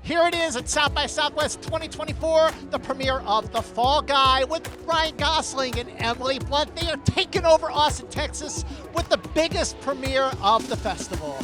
Here it is at South by Southwest 2024, the premiere of The Fall Guy with Ryan Gosling and Emily Blunt. They are taking over Austin, Texas with the biggest premiere of the festival.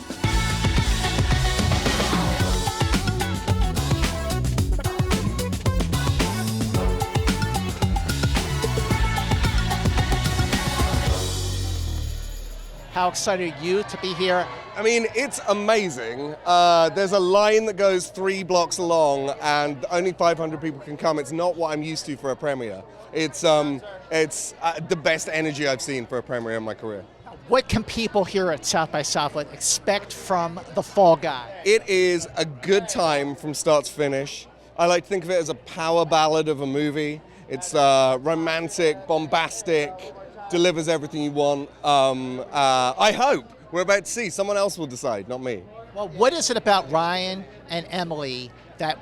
How excited are you to be here? I mean, it's amazing. There's a line that goes 3 blocks long and only 500 people can come. It's not what I'm used to for a premiere. It's the best energy I've seen for a premiere in my career. What can people here at South by Southwest expect from The Fall Guy? It is a good time from start to finish. I like to think of it as a power ballad of a movie. It's romantic, bombastic, delivers everything you want. I hope. We're about to see. Someone else will decide, not me. Well, what is it about Ryan and Emily that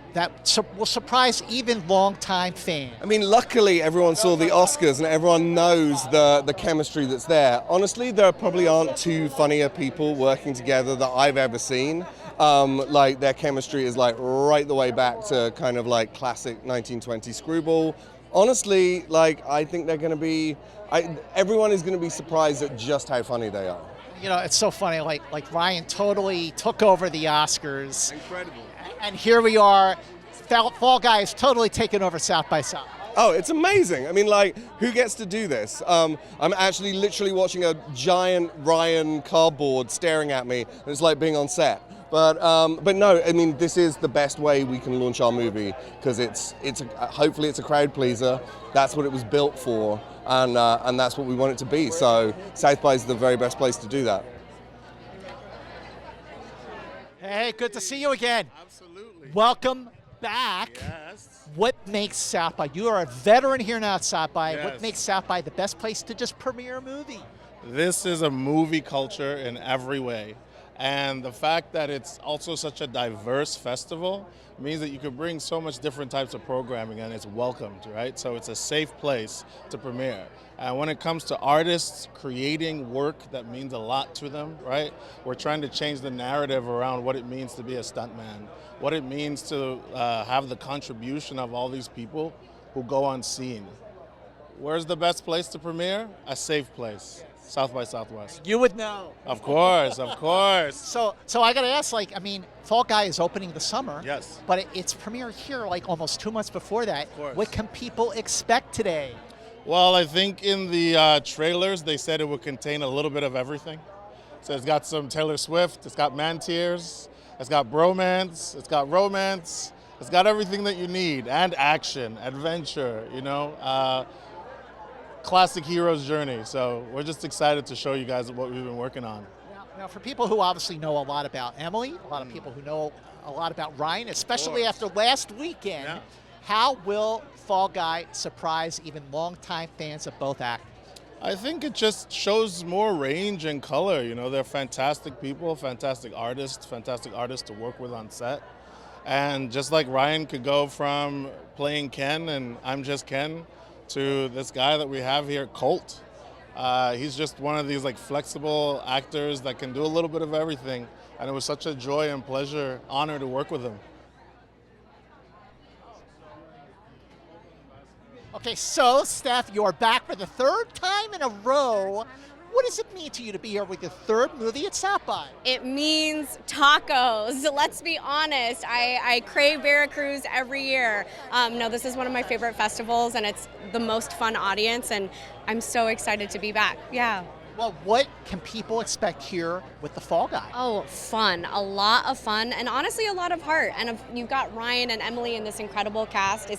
will surprise even longtime fans? I mean, luckily everyone saw the Oscars and everyone knows the chemistry that's there. Honestly, there probably aren't 2 funnier people working together that I've ever seen. Like their chemistry is like right the way back to kind of like classic 1920s screwball. Honestly, like I think they're going to be, everyone is going to be surprised at just how funny they are. You know, it's so funny, like Ryan totally took over the Oscars. Incredible. And here we are, Fall Guy is totally taken over South by South. Oh, it's amazing. I mean, like, who gets to do this? I'm actually literally watching a giant Ryan cardboard staring at me, and it's like being on set. But no, I mean, this is the best way we can launch our movie, because hopefully it's a crowd pleaser. That's what it was built for, and that's what we want it to be. So South by is the very best place to do that. Hey, good to see you again. Absolutely. Welcome back. Yes. What makes South by, you are a veteran here now at South by, Yes. What makes South by the best place to just premiere a movie? This is a movie culture in every way. And the fact that it's also such a diverse festival means that you can bring so much different types of programming and it's welcomed, right? So it's a safe place to premiere. And when it comes to artists creating work that means a lot to them, right? We're trying to change the narrative around what it means to be a stuntman, what it means to have the contribution of all these people who go unseen. Where's the best place to premiere? A safe place. South by Southwest. You would know. Of course, of course. So I got to ask, like, I mean, Fall Guy is opening this summer. Yes. But it's premiered here like almost 2 months before that. Of course. What can people expect today? Well, I think in the trailers they said it would contain a little bit of everything. So it's got some Taylor Swift, it's got man tears, it's got bromance, it's got romance, it's got everything that you need, and action, adventure, you know. Classic hero's journey. So we're just excited to show you guys what we've been working on. Now, for people who obviously know a lot about Emily, a lot of people who know a lot about Ryan, especially after last weekend, how will Fall Guy surprise even longtime fans of both actors? I think it just shows more range and color. You know, they're fantastic people, fantastic artists to work with on set. And just like Ryan could go from playing Ken and I'm just Ken, to this guy that we have here, Colt. He's just one of these like flexible actors that can do a little bit of everything. And it was such a joy and pleasure, honor to work with him. Okay, so Steph, you're back for the 3rd time in a row. What does it mean to you to be here with your 3rd movie at South by? It means tacos. Let's be honest. I crave Veracruz every year. No, this is one of my favorite festivals, and it's the most fun audience, and I'm so excited to be back. Yeah. Well, what can people expect here with The Fall Guy? Oh, fun. A lot of fun, and honestly, a lot of heart. And you've got Ryan and Emily in this incredible cast.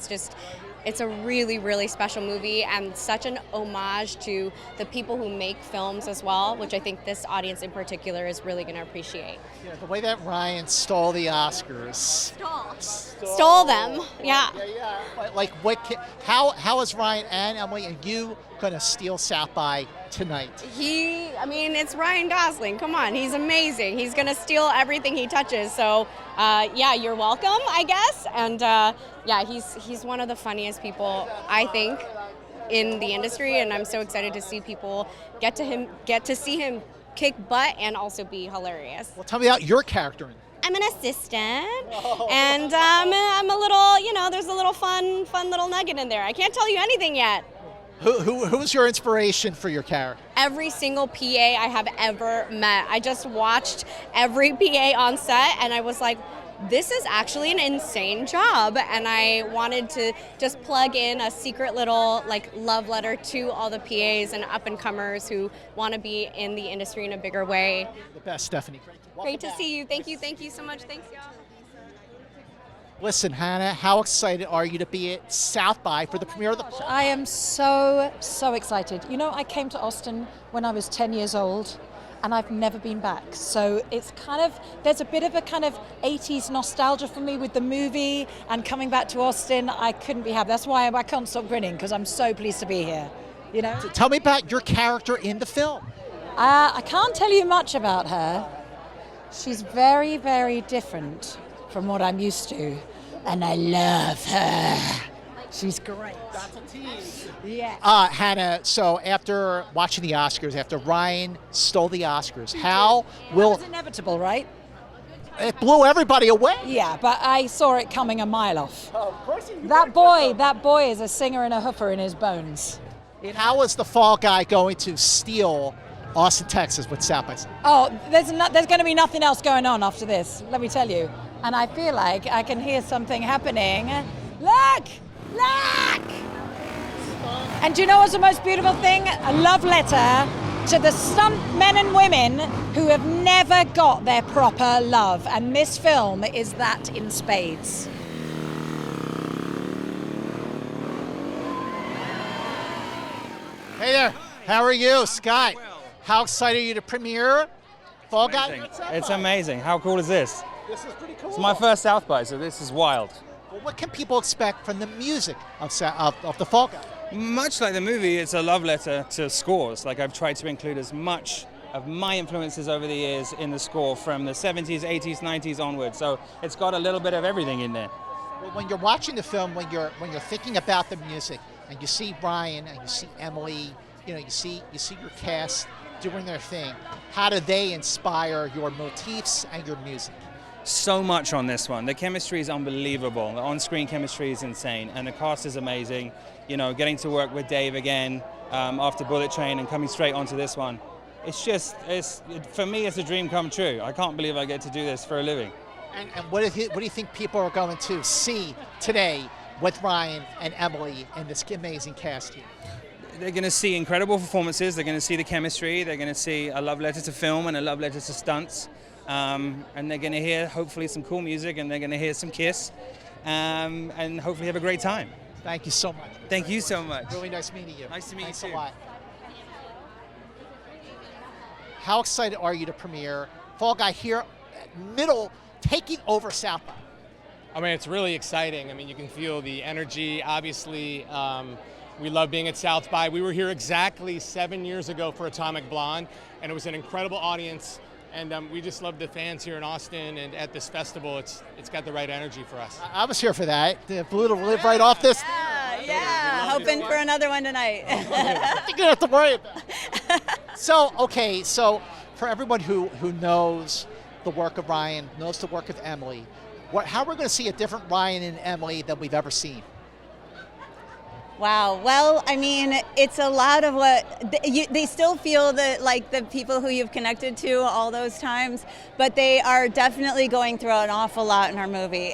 It's a really, really special movie and such an homage to the people who make films as well, which I think this audience in particular is really going to appreciate. Yeah, the way that Ryan stole the Oscars. Stole them, yeah. But like, how is Ryan and Emily and you going to steal South by tonight? It's Ryan Gosling. Come on, he's amazing. He's going to steal everything he touches. So, yeah, you're welcome, I guess. And yeah, he's one of the funniest people, I think, in the industry. And I'm so excited to see people get to see him kick butt and also be hilarious. Well, tell me about your character. I'm an assistant, and I'm a little, there's a little fun little nugget in there. I can't tell you anything yet. Who's your inspiration for your character? Every single PA I have ever met. I just watched every PA on set, and I was like, this is actually an insane job, and I wanted to just plug in a secret little love letter to all the PAs and up-and-comers who want to be in the industry in a bigger way. The best, Stephanie. Great to see you. Thank you so much. Thanks, y'all. Listen, Hannah, how excited are you to be at South by for the premiere of the film? I am so excited. I came to Austin when I was 10 years old, and I've never been back. So it's there's a bit of a kind of 80s nostalgia for me with the movie, and coming back to Austin, I couldn't be happy. That's why I can't stop grinning, because I'm so pleased to be here. Tell me about your character in the film. I can't tell you much about her. She's very, very different from what I'm used to, and I love her. She's great. That's a tease. Yeah. Hannah, so after watching the Oscars, after Ryan stole the Oscars, how will... It was inevitable, right? It blew everybody away. Yeah, but I saw it coming a mile off. Oh, of course you That boy is a singer and a hoofer in his bones. How is the Fall Guy going to steal Austin, Texas with South by Southwest? Oh, there's going to be nothing else going on after this, let me tell you. And I feel like I can hear something happening. Look! And do you know what's the most beautiful thing? A love letter to the stunt men and women who have never got their proper love. And this film is that in spades. Hey there, how are you, Scott? How excited are you to premiere Fall Guy? It's amazing. How cool is this? This is pretty cool. It's my first South by, so this is wild. Well, what can people expect from the music of the Fall Guy? Much like the movie, it's a love letter to scores. I've tried to include as much of my influences over the years in the score from the 70s, 80s, 90s onwards. So it's got a little bit of everything in there. Well, when you're watching the film, when you're thinking about the music, and you see Ryan and you see Emily, you see your cast doing their thing. How do they inspire your motifs and your music? So much on this one. The chemistry is unbelievable. The on-screen chemistry is insane, and the cast is amazing. Getting to work with Dave again after Bullet Train and coming straight onto this one. For me, it's a dream come true. I can't believe I get to do this for a living. And what do you think people are going to see today with Ryan and Emily and this amazing cast here? They're going to see incredible performances. They're going to see the chemistry. They're going to see a love letter to film and a love letter to stunts. And they're going to hear, hopefully, some cool music, and they're going to hear some Kiss, and hopefully have a great time. Thank you so much. Thank you so much. Really nice meeting you. Nice to meet Thanks you too. a lot. How excited are you to premiere Fall Guy here at Middle, taking over South by? I mean, it's really exciting. I mean, you can feel the energy. Obviously, we love being at South by. We were here exactly 7 years ago for Atomic Blonde, and it was an incredible audience. And we just love the fans here in Austin, and at this festival, it's got the right energy for us. I was here for that. The blew to live right off this. Yeah, hoping for another one tonight. You're gonna have to worry about it. So for everyone who knows the work of Ryan, knows the work of Emily, how are we going to see a different Ryan and Emily than we've ever seen? Wow. Well, I mean, it's a lot of what they still feel that like the people who you've connected to all those times, but they are definitely going through an awful lot in our movie.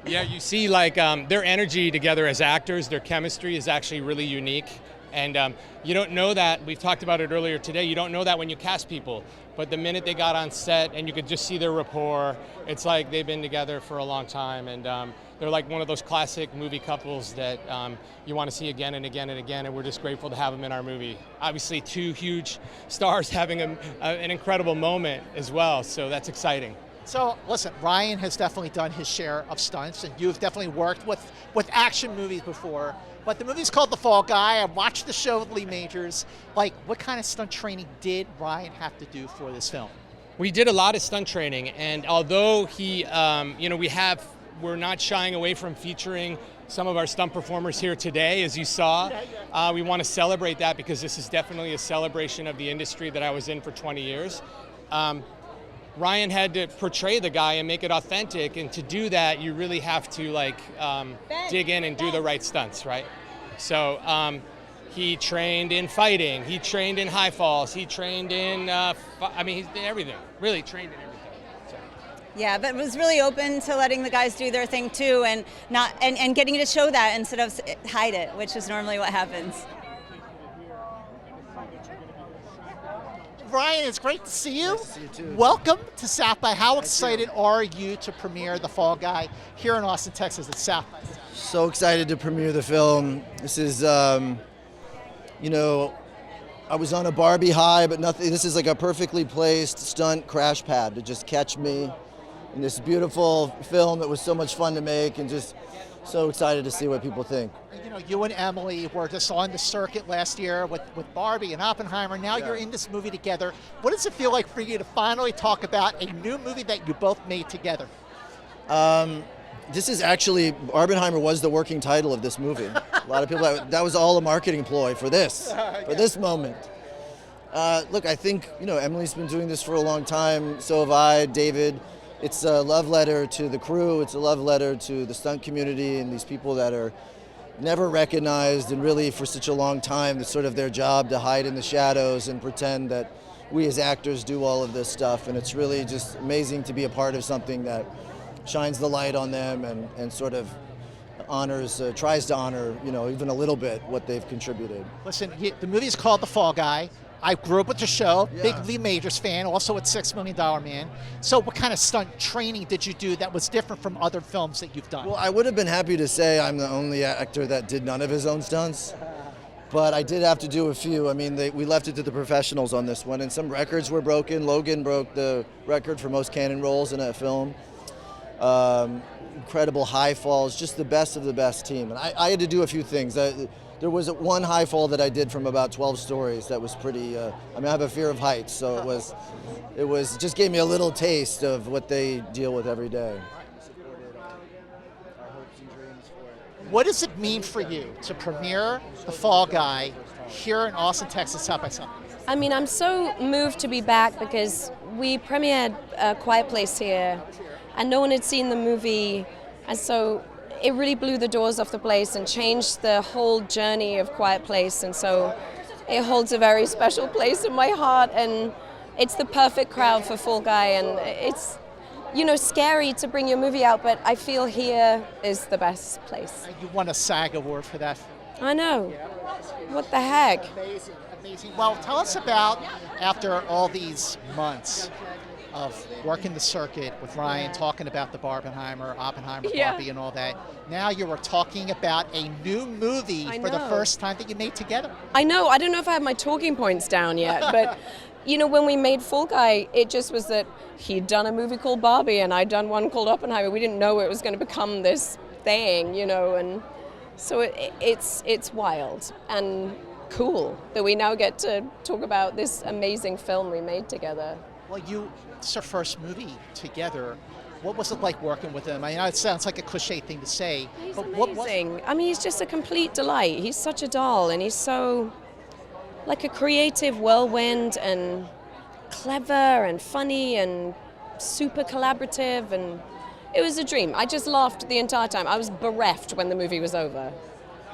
Yeah, you see like their energy together as actors, their chemistry is actually really unique. And you don't know that, we've talked about it earlier today, you don't know that when you cast people. But the minute they got on set and you could just see their rapport, it's like they've been together for a long time. And they're like one of those classic movie couples that you want to see again and again and again. And we're just grateful to have them in our movie. Obviously, two huge stars having an incredible moment as well. So that's exciting. So listen, Ryan has definitely done his share of stunts, and you've definitely worked with action movies before. But the movie's called The Fall Guy. I watched the show with Lee Majors. Like, what kind of stunt training did Ryan have to do for this film? We did a lot of stunt training, and although he, we're not shying away from featuring some of our stunt performers here today, as you saw. We want to celebrate that because this is definitely a celebration of the industry that I was in for 20 years. Ryan had to portray the guy and make it authentic, and to do that, you really have to like dig in and do the right stunts, right? So he trained in fighting, he trained in high falls, he trained in, he did everything, really trained in everything. So. Yeah, but was really open to letting the guys do their thing too, and and getting to show that instead of hide it, which is normally what happens. Ryan, it's great to see you. Nice to see you too. Welcome to South by. How excited are you to premiere The Fall Guy here in Austin, Texas at South by? So excited to premiere the film. This is, I was on a Barbie high, but nothing. This is like a perfectly placed stunt crash pad to just catch me in this beautiful film that was so much fun to make, and just so excited to see what people think. You and Emily were just on the circuit last year with Barbie and Oppenheimer. Now you're in this movie together. What does it feel like for you to finally talk about a new movie that you both made together? This is actually, Oppenheimer was the working title of this movie. A lot of people, that was all a marketing ploy for this, for this moment. Look, I think, Emily's been doing this for a long time, so have I, David. It's a love letter to the crew, it's a love letter to the stunt community and these people that are never recognized, and really for such a long time, it's sort of their job to hide in the shadows and pretend that we as actors do all of this stuff. And it's really just amazing to be a part of something that shines the light on them and sort of honors, tries to honor, even a little bit what they've contributed. Listen, the movie is called The Fall Guy. I grew up with the show, Yeah. big Lee Majors fan, also at $6 Million Man. So what kind of stunt training did you do that was different from other films that you've done? Well, I would have been happy to say I'm the only actor that did none of his own stunts, but I did have to do a few. We left it to the professionals on this one, and some records were broken. Logan broke the record for most cannon rolls in a film. Incredible high falls, just the best of the best team. And I had to do a few things. There was one high fall that I did from about 12 stories that was pretty, I have a fear of heights, so it was just gave me a little taste of what they deal with every day. What does it mean for you to premiere The Fall Guy here in Austin, Texas, South by Southwest? I'm so moved to be back because we premiered A Quiet Place here and no one had seen the movie, and so it really blew the doors off the place and changed the whole journey of Quiet Place, and so it holds a very special place in my heart, and it's the perfect crowd for Fall Guy, and it's scary to bring your movie out, but I feel here is the best place. You won a SAG award for that. I know. What the heck? Amazing, amazing. Well, tell us about, after all these months of working the circuit with Ryan, talking about the Oppenheimer, Barbie and all that. Now you were talking about a new movie for the first time that you made together. I know. I don't know if I have my talking points down yet, but when we made Fall Guy, it just was that he'd done a movie called Barbie and I'd done one called Oppenheimer. We didn't know it was going to become this thing, and so it's wild and cool that we now get to talk about this amazing film we made together. Well, it's your first movie together. What was it like working with him? I know it sounds like a cliche thing to say, He's but amazing. He's just a complete delight. He's such a doll, and he's so like a creative whirlwind and clever and funny and super collaborative, and it was a dream. I just laughed the entire time. I was bereft when the movie was over.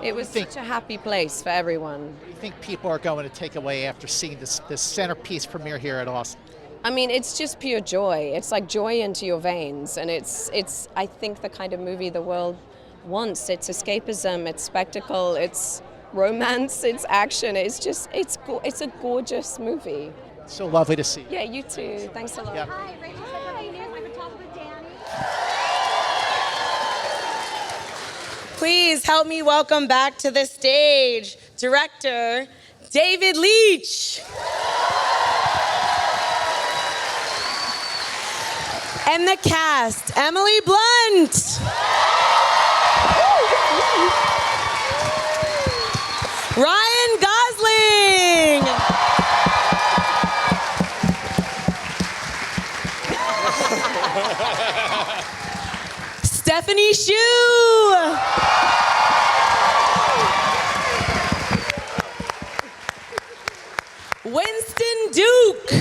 It was such a happy place for everyone. What do you think people are going to take away after seeing this centerpiece premiere here at Austin? It's just pure joy. It's like joy into your veins, and it's I think the kind of movie the world wants. It's escapism, it's spectacle, it's romance, it's action. It's a gorgeous movie. So lovely to see you. Yeah, you too. Thanks a lot. Yeah. Hi, Rachel. My photographer Danny. Please help me welcome back to the stage director David Leitch. And the cast, Emily Blunt. Ryan Gosling. Stephanie Shu. Winston Duke.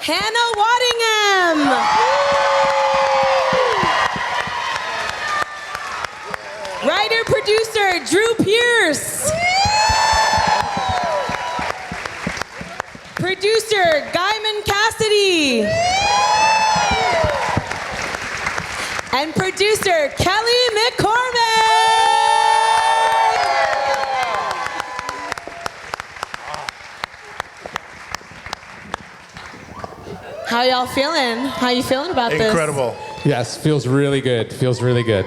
Hannah Waddingham. Writer-producer Drew Pierce. Producer Guyman Cassidy. And producer Kelly McCormick. How y'all feeling? How you feeling about this? Incredible. Yes, feels really good. Feels really good.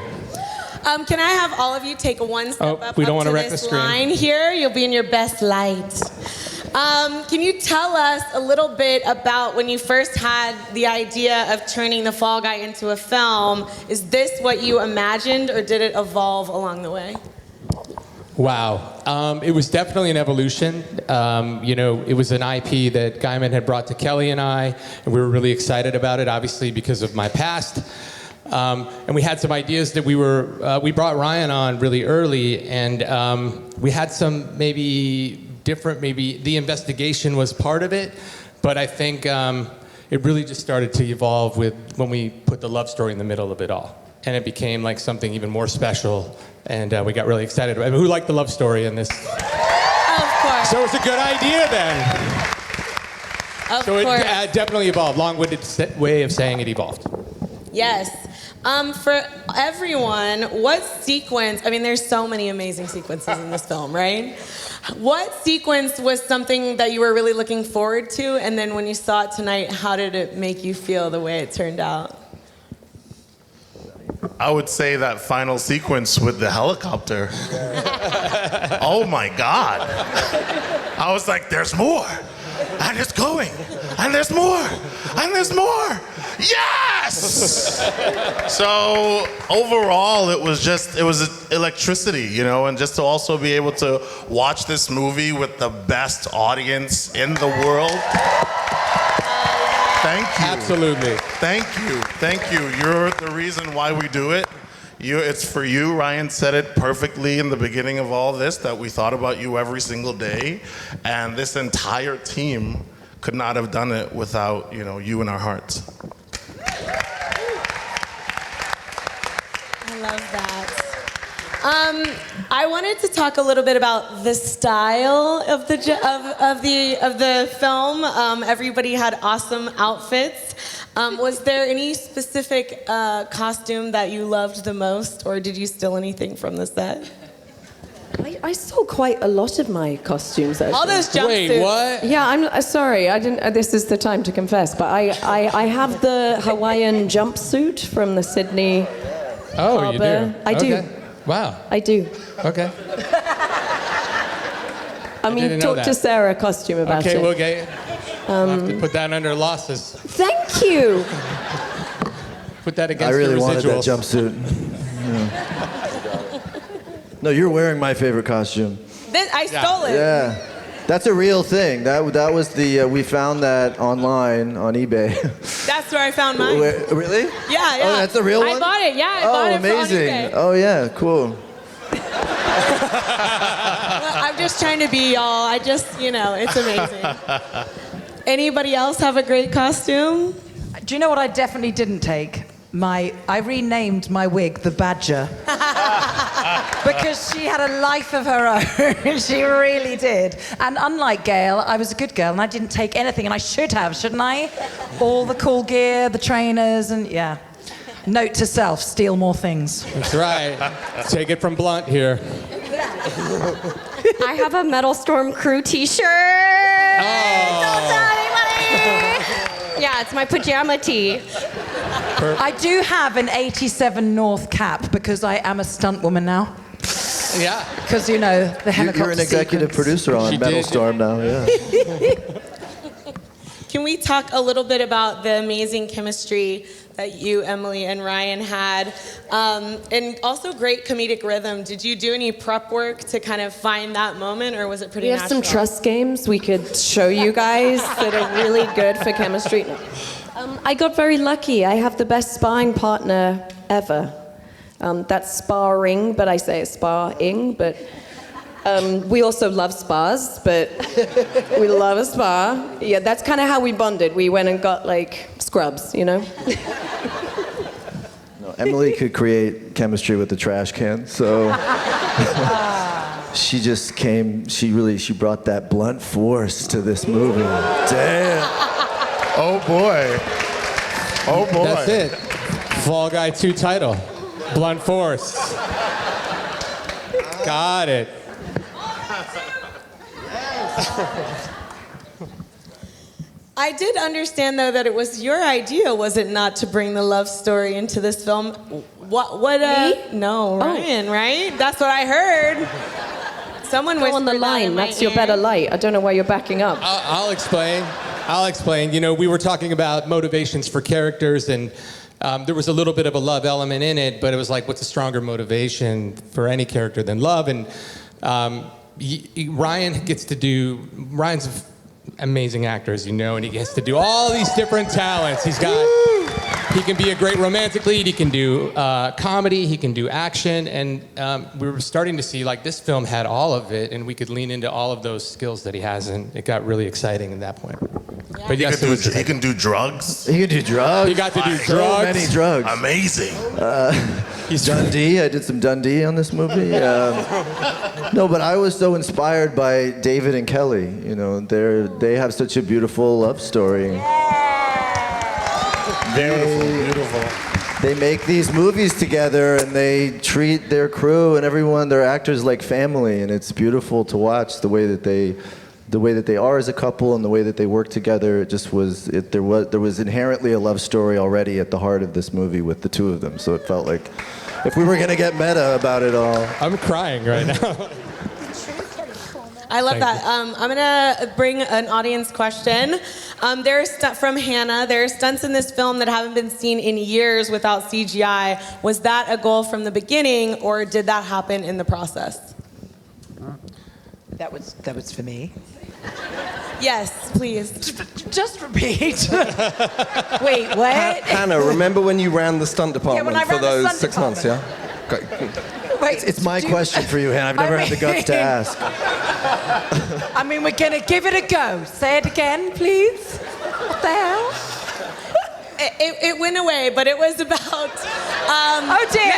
Can I have all of you take one step up, we don't up wanna to wreck the this screen. line here? You'll be in your best light. Can you tell us a little bit about when you first had the idea of turning the Fall Guy into a film? Is this what you imagined, or did it evolve along the way? Wow. It was definitely an evolution. It was an IP that Guyman had brought to Kelly and I, and we were really excited about it, obviously because of my past. And we had some ideas that we brought Ryan on really early, and we had some maybe the investigation was part of it, but I think it really just started to evolve when we put the love story in the middle of it all. And it became like something even more special, and we got really excited. I mean, who liked the love story in this? Of course. So it's a good idea then. Of So it course. definitely evolved. Long-winded way of saying it evolved. Yes. For everyone, what sequence, I mean, there's so many amazing sequences in this film, right? What sequence was something that you were really looking forward to? And then when you saw it tonight, how did it make you feel the way it turned out? I would say that final sequence with the helicopter. Oh my God. I was like, there's more. And it's going. And there's more. And there's more. Yes! So overall, it was electricity, and just to also be able to watch this movie with the best audience in the world. Thank you. Absolutely. Thank you. Thank you. You're the reason why we do it. It's for you. Ryan said it perfectly in the beginning of all this, that we thought about you every single day. And this entire team could not have done it without, you in our hearts. I love that. I wanted to talk a little bit about the style of the film. Everybody had awesome outfits. Was there any specific costume that you loved the most, or did you steal anything from the set? I stole quite a lot of my costumes, actually. All those jumpsuits. Wait, what? Yeah, I'm sorry. I didn't. This is the time to confess, but I have the Hawaiian jumpsuit from the Sydney Oh, you do? Harbour. I do. Okay. Wow. I do. Okay. I mean, didn't know talk that. to Sarah costume about Okay, it. we'll get it. We'll have to put that under losses. Thank you. Put that against I really the wanted that residuals. jumpsuit. Yeah. No, you're wearing my favorite costume. I stole it. Yeah, that's a real thing. That was the we found that online on eBay. That's where I found mine. Really? Yeah. Oh, that's the real one? I bought it. Yeah, I Oh, bought it amazing. on eBay. Oh yeah, cool. I'm just trying to be y'all. It's amazing. Anybody else have a great costume? Do you know what I definitely didn't take? I renamed my wig the Badger. Because she had a life of her own. She really did. And unlike Gail, I was a good girl and I didn't take anything, and I should have, shouldn't I? All the cool gear, the trainers, and yeah. Note to self, steal more things. That's right. Take it from Blunt here. I have a Metal Storm crew t-shirt. Oh. Don't tell anybody. Yeah, it's my pajama tee. I do have an 87 North cap because I am a stunt woman now. Yeah. Because, the helicopter You're an executive sequence. producer on She Metal did. Storm now, yeah. Can we talk a little bit about the amazing chemistry that you, Emily, and Ryan had, and also great comedic rhythm? Did you do any prep work to kind of find that moment, or was it pretty We have natural? some trust games we could show you guys that are really good for chemistry. I got very lucky. I have the best sparring partner ever. That's sparring, but I say it's sparring, but We also love spas, but we love a spa. Yeah, that's kind of how we bonded. We went and got like scrubs, you know? No, Emily could create chemistry with the trash can, so she just came, she brought that blunt force to this movie. Damn. Oh boy. Oh boy. That's it. Fall Guy 2 title. Blunt Force. Got it. I did understand, though, that it was your idea, was it not, to bring the love story into this film? Me? No, Ryan, right? That's what I heard. Someone Go on the line. That's your better light. I don't know why you're backing up. I'll explain. You know, we were talking about motivations for characters, and there was a little bit of a love element in it, but it was like, what's a stronger motivation for any character than love? And Ryan's an amazing actor, as you know, and he gets to do all these different talents. He can be a great romantic lead, he can do comedy, he can do action, and we were starting to see like this film had all of it, and we could lean into all of those skills that he has, and it got really exciting at that point. Yeah. But yes, he can do drugs. He can do drugs. He got to do So drugs. many drugs. Amazing. He's Dundee. I did some Dundee on this movie. No, but I was so inspired by David and Kelly. You know, they have such a beautiful love story. Beautiful. They make these movies together, and they treat their crew and everyone, their actors, like family, and it's beautiful to watch the way that they are as a couple and the way that they work together. It just was. There was inherently a love story already at the heart of this movie with the two of them. So it felt like if we were gonna get meta about it all. I'm crying right now. I love that. I'm gonna bring an audience question. There's from Hannah. There are stunts in this film that haven't been seen in years without CGI. Was that a goal from the beginning, or did that happen in the process? That was for me. Yes, please. Just repeat. Wait, what? Hannah, remember when you ran the stunt department when I for ran the those stunt 6 months, yeah? Great. Wait, It's my question for you, Hannah. I've never had the guts to ask. I mean, we're gonna give it a go. Say it again, please. What the hell? It went away, but it was about. Oh dear.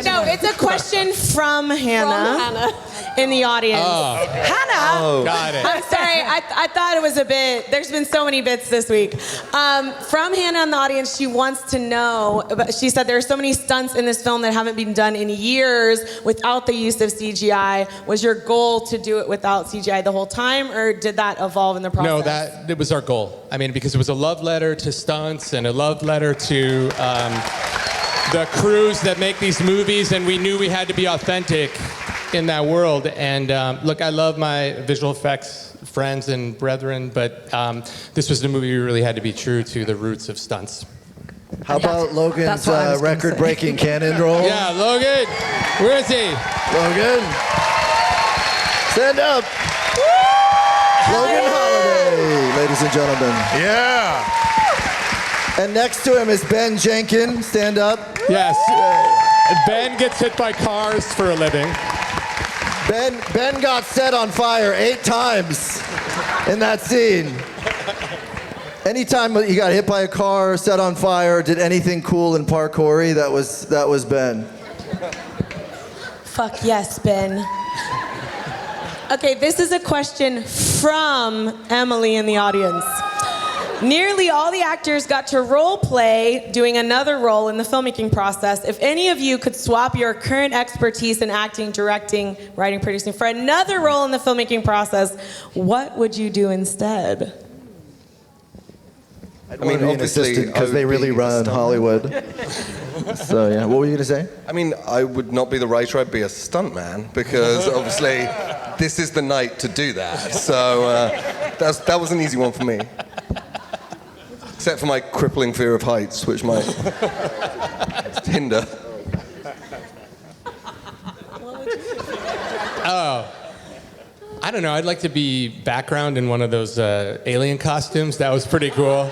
No. It's a question from Hannah. In the audience. Oh. Hannah. Oh. Got it. I'm sorry. I thought it was a bit. There's been so many bits this week. From Hannah in the audience, she wants to know. She said there are so many stunts in this film that haven't been done in years without the use of CGI. Was your goal to do it without CGI the whole time, or did that evolve in the process? No, that was our goal. I mean, because it was a love letter to stunts and a love letter to the crews that make these movies, and we knew we had to be authentic in that world. And look, I love my visual effects friends and brethren, but this was the movie we really had to be true to the roots of stunts. How about Logan's record-breaking cannon roll? Yeah, Logan. Where is he? Logan. Stand up. Logan Holiday, ladies and gentlemen. Yeah. And next to him is Ben Jenkins. Stand up. Yes. Ben gets hit by cars for a living. Ben got set on fire 8 times in that scene. Anytime you got hit by a car, set on fire, did anything cool in parkour, that was Ben. Fuck yes, Ben. Okay, this is a question from Emily in the audience. Nearly all the actors got to role play doing another role in the filmmaking process. If any of you could swap your current expertise in acting, directing, writing, producing for another role in the filmmaking process, what would you do instead? I mean, obviously, because they really run Hollywood. So yeah, what were you gonna say? I mean, I would not be the writer, I'd be a stuntman, because obviously this is the night to do that. So that was an easy one for me. Except for my crippling fear of heights, which might hinder. Oh, I don't know. I'd like to be background in one of those alien costumes. That was pretty cool.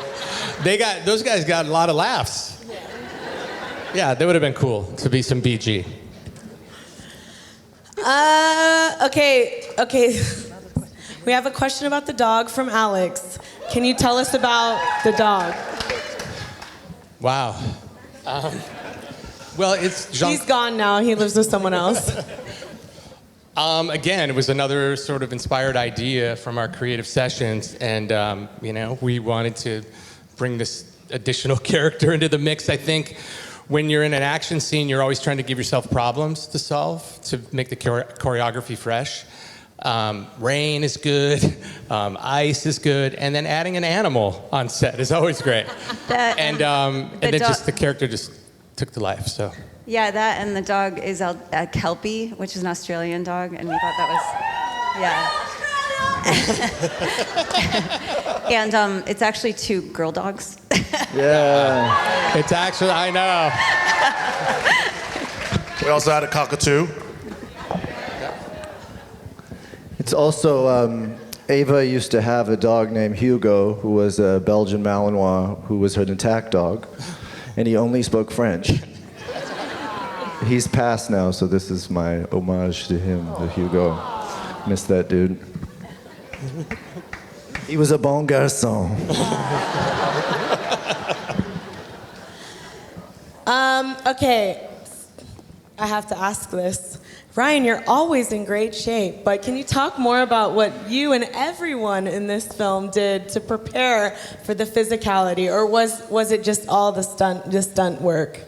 Those guys got a lot of laughs. Yeah, that would have been cool to be some BG. Okay. We have a question about the dog from Alex. Can you tell us about the dog? Wow. Well, it's Jean. He's gone now. He lives with someone else. Again, it was another sort of inspired idea from our creative sessions, and we wanted to bring this additional character into the mix. I think when you're in an action scene, you're always trying to give yourself problems to solve to make the choreography fresh. Rain is good, ice is good, and then adding an animal on set is always great. And then just the character just took to life. So. Yeah, that and the dog is a Kelpie, which is an Australian dog, and we thought that was, yeah. And it's actually 2 girl dogs. Yeah. It's actually, I know. We also had a cockatoo. It's also, Ava used to have a dog named Hugo, who was a Belgian Malinois, who was her attack dog, and he only spoke French. He's passed now, so this is my homage to him, to Hugo. Miss that dude. He was a bon garçon. Okay, I have to ask this. Ryan, you're always in great shape, but can you talk more about what you and everyone in this film did to prepare for the physicality, or was it just all the stunt work?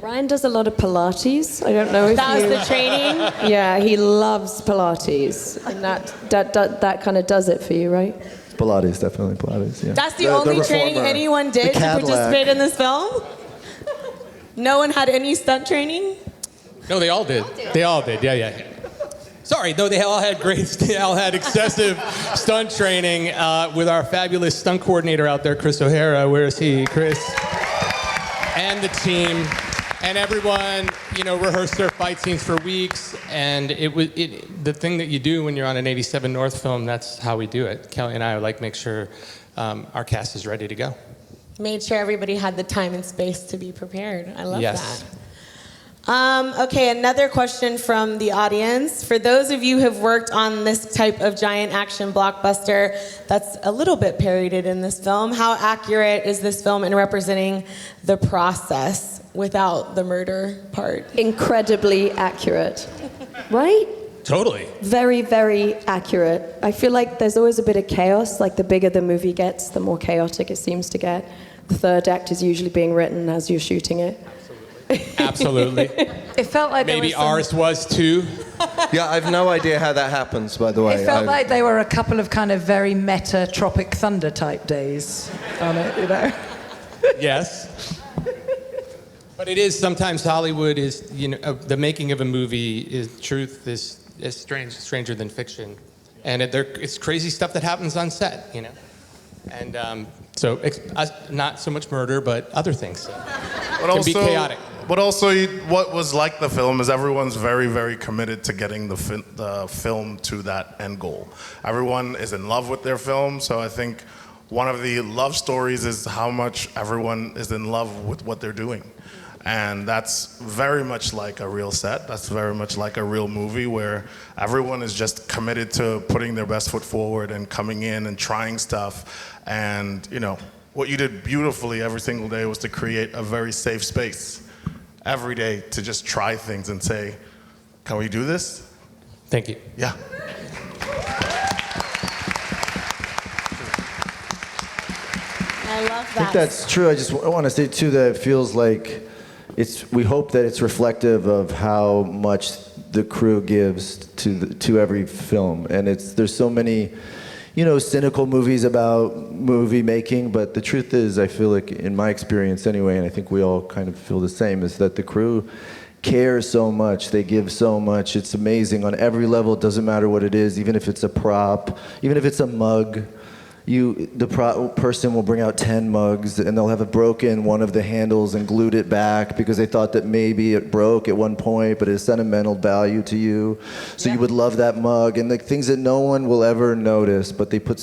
Ryan does a lot of Pilates. I don't know if that was the training? Yeah, he loves Pilates, and that kind of does it for you, right? Pilates, definitely Pilates, yeah. That's the only training anyone did to participate in this film? No one had any stunt training? No, they all did. They all did, yeah. Sorry, no, they all had excessive stunt training with our fabulous stunt coordinator out there, Chris O'Hara. Where is he? Chris. And the team. And everyone, rehearsed their fight scenes for weeks, and the thing that you do when you're on an 87 North film, that's how we do it. Kelly and I would make sure our cast is ready to go. Made sure everybody had the time and space to be prepared. I love yes. that. Okay, another question from the audience. For those of you who have worked on this type of giant action blockbuster that's a little bit parodied in this film, how accurate is this film in representing the process without the murder part? Incredibly accurate, right? Totally. Very, very accurate. I feel like there's always a bit of chaos. Like the bigger the movie gets, the more chaotic it seems to get. The third act is usually being written as you're shooting it. Absolutely. It felt like maybe ours was too. Yeah, I've no idea how that happens, by the way. It felt like they were a couple of kind of very meta Tropic Thunder type days on it, Yes. But it is sometimes Hollywood is, the making of a movie is truth is stranger than fiction. And it's crazy stuff that happens on set, And so not so much murder, but other things. But can be chaotic. But also, what was like the film is everyone's very, very committed to getting the film to that end goal. Everyone is in love with their film, so I think one of the love stories is how much everyone is in love with what they're doing. And that's very much like a real set. That's very much like a real movie where everyone is just committed to putting their best foot forward and coming in and trying stuff. And, what you did beautifully every single day was to create a very safe space every day to just try things and say, can we do this? Thank you. Yeah. I love that. I think that's true. I want to say, too, that it feels like we hope that it's reflective of how much the crew gives to every film. And there's so many, cynical movies about movie making, but the truth is, I feel like, in my experience anyway, and I think we all kind of feel the same, is that the crew cares so much, they give so much. It's amazing on every level. It doesn't matter what it is, even if it's a prop, even if it's a mug. The person will bring out 10 mugs and they'll have broken one of the handles and glued it back because they thought that maybe it broke at one point, but it has sentimental value to you. So you would love that mug, and things that no one will ever notice, but they put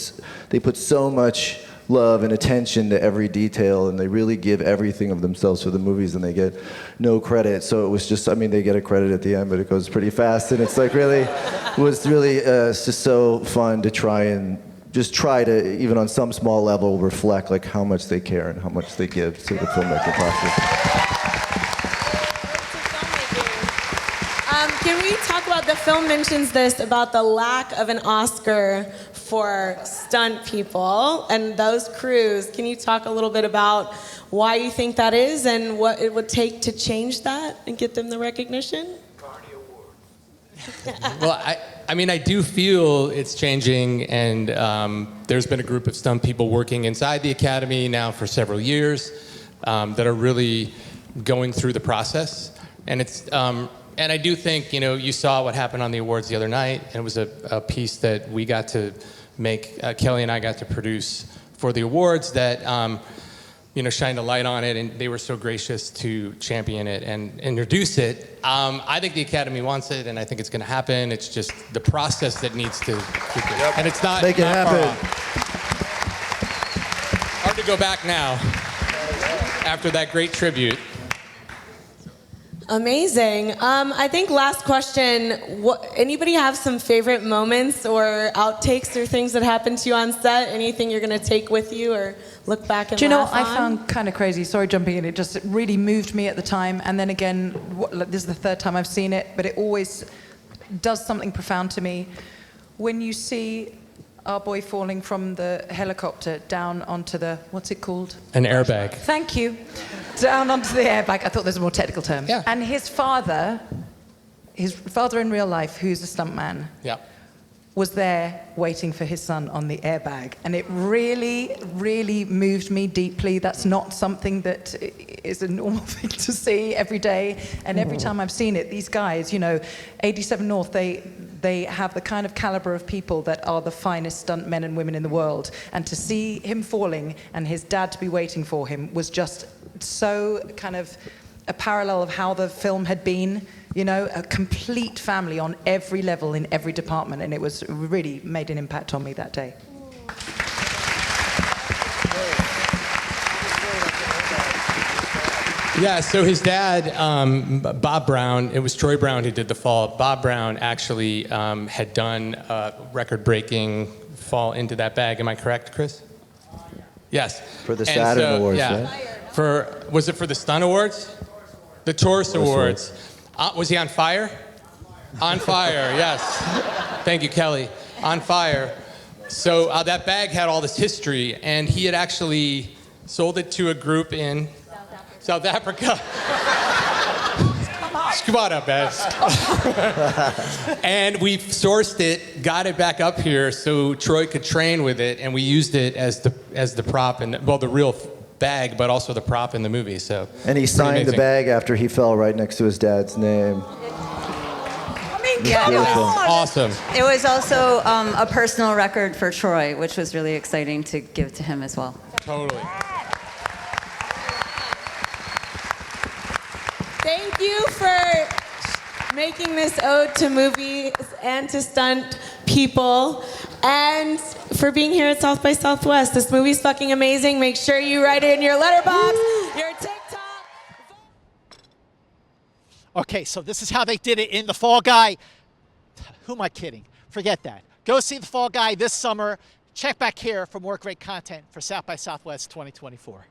so much love and attention to every detail, and they really give everything of themselves for the movies, and they get no credit. So it was just, I mean, they get a credit at the end, but it goes pretty fast, and it's like really, it was really it's just so fun to try to, even on some small level, reflect like how much they care and how much they give to the filmmaking process. Can we talk about, the film mentions this, about the lack of an Oscar for stunt people and those crews. Can you talk a little bit about why you think that is and what it would take to change that and get them the recognition? Well, I mean, I do feel it's changing, and there's been a group of stunt people working inside the Academy now for several years that are really going through the process. And it's, and I do think, you know, you saw what happened on the awards the other night, and it was a piece that we got to make, Kelly and I got to produce for the awards that, you know, shined a light on it, and they were so gracious to champion it and introduce it. I think the Academy wants it, and I think it's going to happen. It's just the process that needs to keep it. Yep. And it's not Make it happen. Hard to go back now after that great tribute. Amazing. I think last question, anybody have some favorite moments or outtakes or things that happened to you on set? Anything you're going to take with you or look back and Do you know laugh what I on? found kind of crazy? Sorry, jumping in. It just really moved me at the time. And then again, this is the third time I've seen it, but it always does something profound to me. When you see our boy falling from the helicopter down onto the, what's it called? An airbag. Thank you. Down onto the airbag. I thought there's a more technical term. Yeah. And his father in real life, who's a stuntman, Yeah. was there waiting for his son on the airbag. And it really, really moved me deeply. That's not something that is a normal thing to see every day. And every time I've seen it, these guys, you know, 87 North, they have the kind of caliber of people that are the finest stunt men and women in the world. And to see him falling and his dad to be waiting for him was just so kind of a parallel of how the film had been, you know, a complete family on every level in every department, and it was really made an impact on me that day. Yeah, so his dad, Bob Brown, it was Troy Brown who did the fall. Bob Brown actually had done a record-breaking fall into that bag. Am I correct, Chris? Yes. For the Saturn Awards, yeah. right? Was it for the Stunt Awards? The Taurus Awards. Was he on fire? On fire, yes. Thank you, Kelly. On fire. So that bag had all this history, and he had actually sold it to a group in South Africa. Come on up, man. And we sourced it, got it back up here so Troy could train with it, and we used it as the prop, and well, the real bag, but also the prop in the movie. So. And he signed the bag after he fell right next to his dad's name. Yeah, awesome. It was also a personal record for Troy, which was really exciting to give to him as well. Totally. Thank you for making this ode to movies and to stunt people, and for being here at South by Southwest. This movie's fucking amazing. Make sure you write it in your letterbox, your TikTok. Okay, so this is how they did it in The Fall Guy. Who am I kidding? Forget that. Go see The Fall Guy this summer. Check back here for more great content for South by Southwest 2024.